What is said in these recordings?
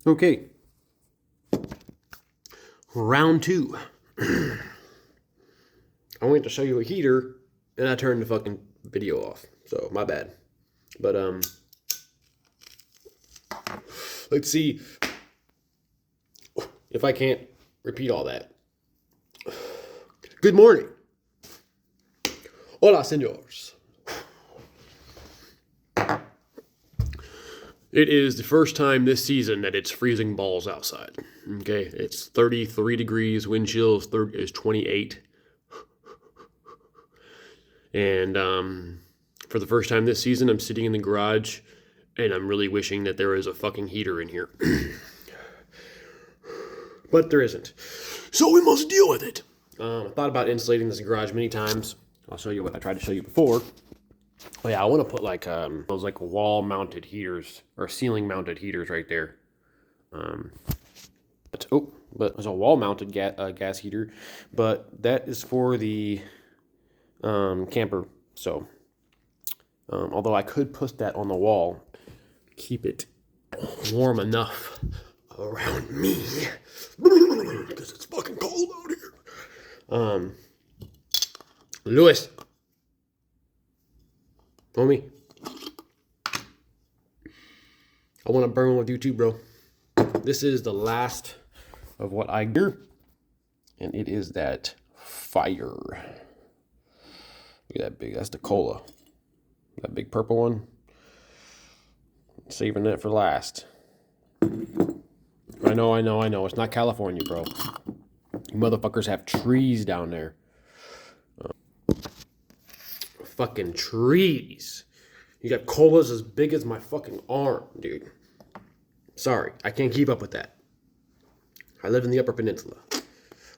Okay. Round two. I went to show you a heater, and I turned the fucking video off. So, my bad. But, let's see if I can't repeat all that. Good morning. Hola, senors. It is the first time this season that it's freezing balls outside. Okay, it's 33 degrees, wind chill is 28. And for the first time this season, I'm sitting in the garage, and I'm really wishing that there was a fucking heater in here. But there isn't. So we must deal with it. I thought about insulating this garage many times. I'll show you what I tried to show you before. Oh yeah, I want to put like those like wall-mounted heaters or ceiling-mounted heaters right there. But there's a wall-mounted gas heater, but that is for the camper. So, although I could put that on the wall, keep it warm enough around me because it's fucking cold out here. Lewis. Homie, I want to burn with you too, bro. This is the last of what I gear, and it is that fire. Look at that big, that's the cola. That big purple one. Saving that for last. I know. It's not California, bro. You motherfuckers have trees down there. Fucking trees. You got colas as big as my fucking arm, dude. Sorry, I can't keep up with that. I live in the Upper Peninsula.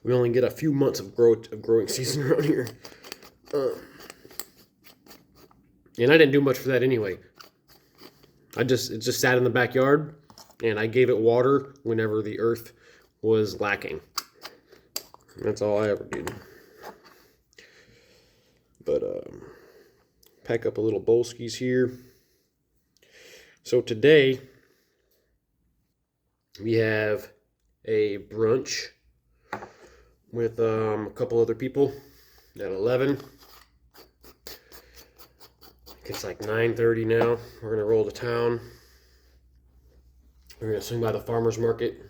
We only get a few months of growing season around here. And I didn't do much for that anyway. It just sat in the backyard, and I gave it water whenever the earth was lacking. That's all I ever did. But, pack up a little bolskies here. So today, we have a brunch with a couple other people at 11. It's like 9:30 now. We're going to roll to town. We're going to swing by the farmer's market,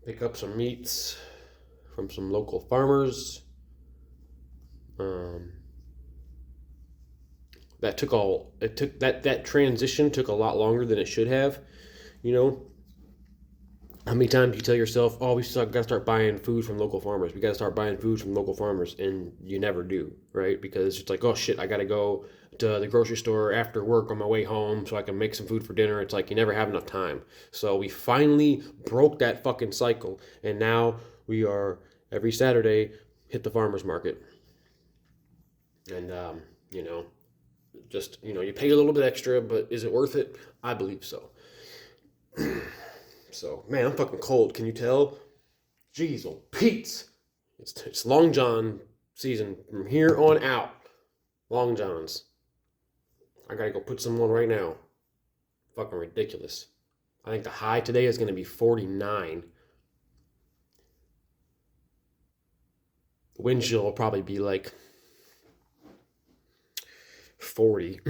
pick up some meats from some local farmers. That transition took a lot longer than it should have. You know, how many times you tell yourself, oh, we got to start buying food from local farmers. We got to start buying food from local farmers. And you never do, right? Because it's like, oh shit, I got to go to the grocery store after work on my way home so I can make some food for dinner. It's like you never have enough time. So we finally broke that fucking cycle. And now we are every Saturday hit the farmer's market. And, you pay a little bit extra, but is it worth it? I believe so. So, man, I'm fucking cold. Can you tell? Jeez, oh, Pete's. It's Long John season from here on out. Long Johns. I gotta go put some on right now. Fucking ridiculous. I think the high today is gonna be 49. The wind chill will probably be like 40.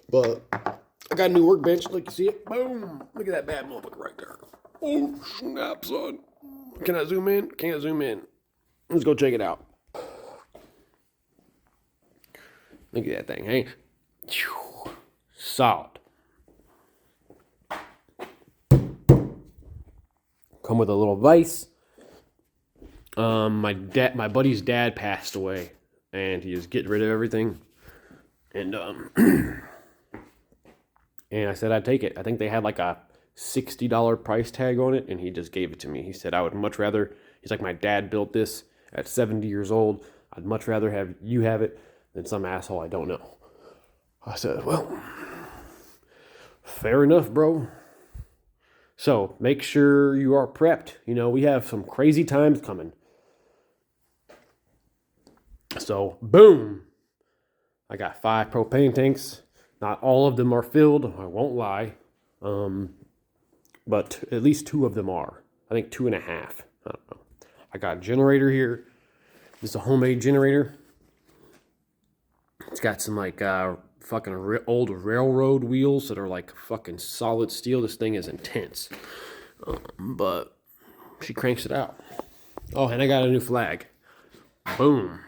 But I got a new workbench. Look, you see it? Boom. Look at that bad motherfucker right there. Oh, snap, son. Can I zoom in? Can't zoom in. Let's go check it out. Look at that thing, hey? Solid. Come with a little vise. My buddy's dad passed away, and he was getting rid of everything. And and I said I'd take it. I think they had like a $60 price tag on it, and he just gave it to me. He said I would much rather. He's like, my dad built this at 70 years old. I'd much rather have you have it than some asshole I don't know. I said, well, fair enough, bro. So make sure you are prepped. You know, we have some crazy times coming. So, boom. I got 5 propane tanks. Not all of them are filled, I won't lie. But at least two of them are. I think 2.5. I don't know. I got a generator here. This is a homemade generator. It's got some like fucking old railroad wheels that are like fucking solid steel. This thing is intense. But she cranks it out. Oh, and I got a new flag. Boom.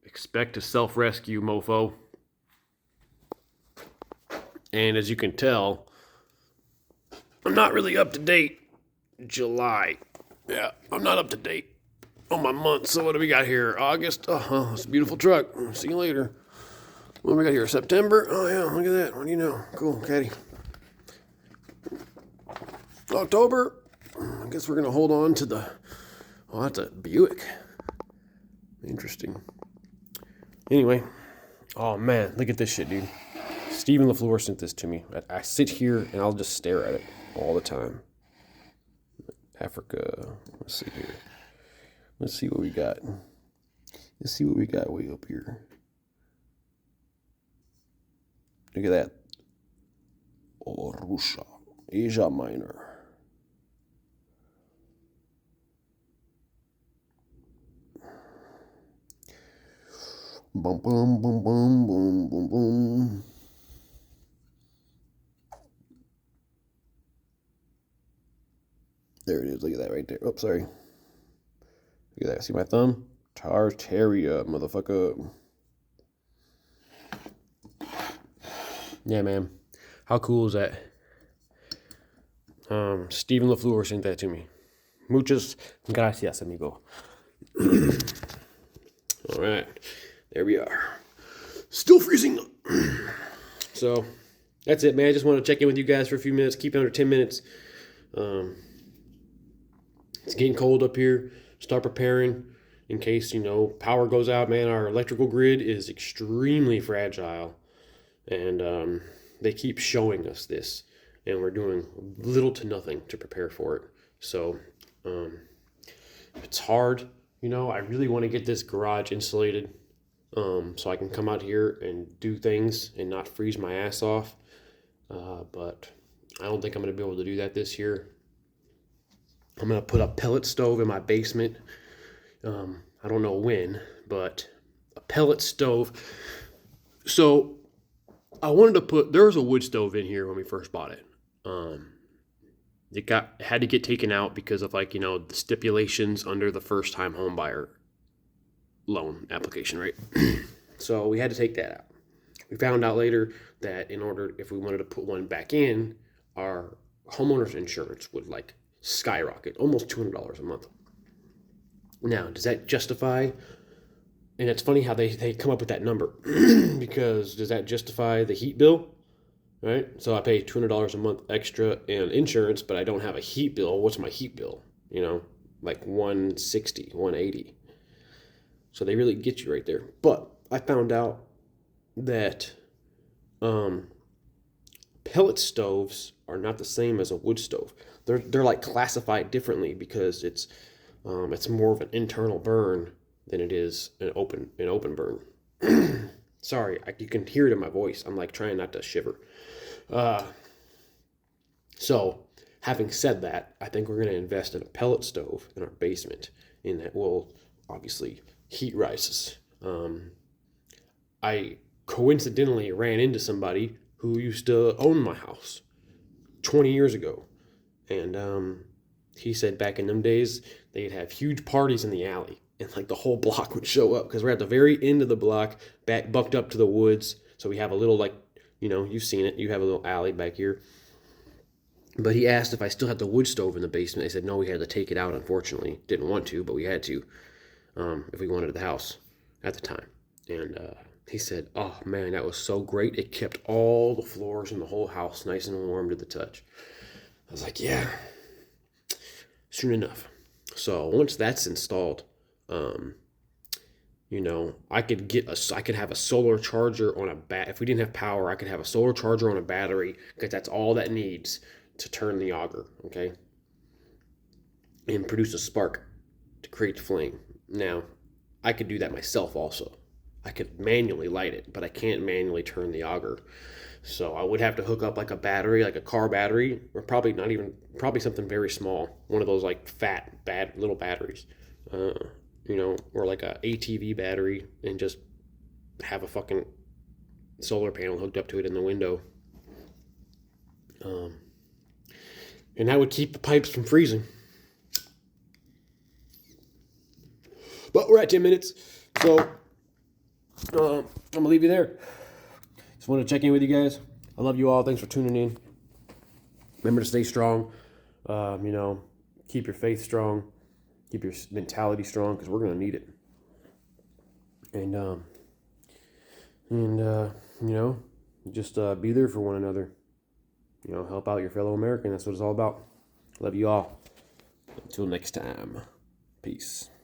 Expect to self-rescue, mofo. And as you can tell, I'm not really up to date. July. Yeah, I'm not up to date on my months. So what do we got here? August. Oh, it's a beautiful truck. See you later. What do we got here? September. Oh yeah, look at that. What do you know? Cool, caddy. October. I guess we're gonna hold on to the. Oh, that's a Buick. Interesting. Anyway. Oh man, look at this shit, dude. Stephen LaFleur sent this to me. I sit here and I'll just stare at it all the time. Africa. Let's see here. Let's see what we got. Let's see what we got way up here. Look at that. Oh, Russia. Asia Minor. Boom, boom, boom, boom, boom, boom, boom. There it is. Look at that right there. Oh, sorry. Look at that. See my thumb? Tartaria, motherfucker. Yeah, man. How cool is that? Stephen LaFleur sent that to me. Muchas gracias, amigo. All right. There we are. Still freezing. So, that's it, man. I just want to check in with you guys for a few minutes. Keep it under 10 minutes. It's getting cold up here. Start preparing in case, power goes out, man. Our electrical grid is extremely fragile. And they keep showing us this. And we're doing little to nothing to prepare for it. So, it's hard. I really want to get this garage insulated so I can come out here and do things and not freeze my ass off. But I don't think I'm going to be able to do that this year. I'm going to put a pellet stove in my basement. I don't know when, but a pellet stove. So I wanted to there was a wood stove in here when we first bought it. It had to get taken out because of the stipulations under the first time home buyer loan application, right? So we had to take that out. We found out later that if we wanted to put one back in, our homeowner's insurance would skyrocket, almost $200 a month. Now, does that justify? And it's funny how they come up with that number because does that justify the heat bill? Right? So I pay $200 a month extra in insurance, but I don't have a heat bill. What's my heat bill? Like $160, $180. So they really get you right there. But I found out that pellet stoves are not the same as a wood stove. They're classified differently because it's more of an internal burn than it is an open burn. Sorry, you can hear it in my voice. I'm trying not to shiver. So having said that, I think we're going to invest in a pellet stove in our basement, and that will obviously heat rises. I coincidentally ran into somebody who used to own my house 20 years ago. And he said back in them days, they'd have huge parties in the alley. And the whole block would show up because we're at the very end of the block, bucked up to the woods. So we have a little you've seen it. You have a little alley back here. But he asked if I still had the wood stove in the basement. I said, no, we had to take it out, unfortunately. Didn't want to, but we had to if we wanted the house at the time. And he said, oh, man, that was so great. It kept all the floors in the whole house nice and warm to the touch. I was like, yeah, soon enough. So once that's installed, I could have a solar charger on if we didn't have power, I could have a solar charger on a battery because that's all that needs to turn the auger, okay? And produce a spark to create the flame. Now, I could do that myself also. I could manually light it, but I can't manually turn the auger. So I would have to hook up like a battery, like a car battery, or probably not even, probably something very small, one of those like fat, bad little batteries, uh, or like a ATV battery, and just have a fucking solar panel hooked up to it in the window. Um, and that would keep the pipes from freezing. But we're at 10 minutes, so I'm gonna leave you there. Just want to check in with you guys. I love you all. Thanks for tuning in. Remember to stay strong. Keep your faith strong. Keep your mentality strong, because we're gonna need it. Just be there for one another. Help out your fellow American. That's what it's all about. Love you all. Until next time. Peace.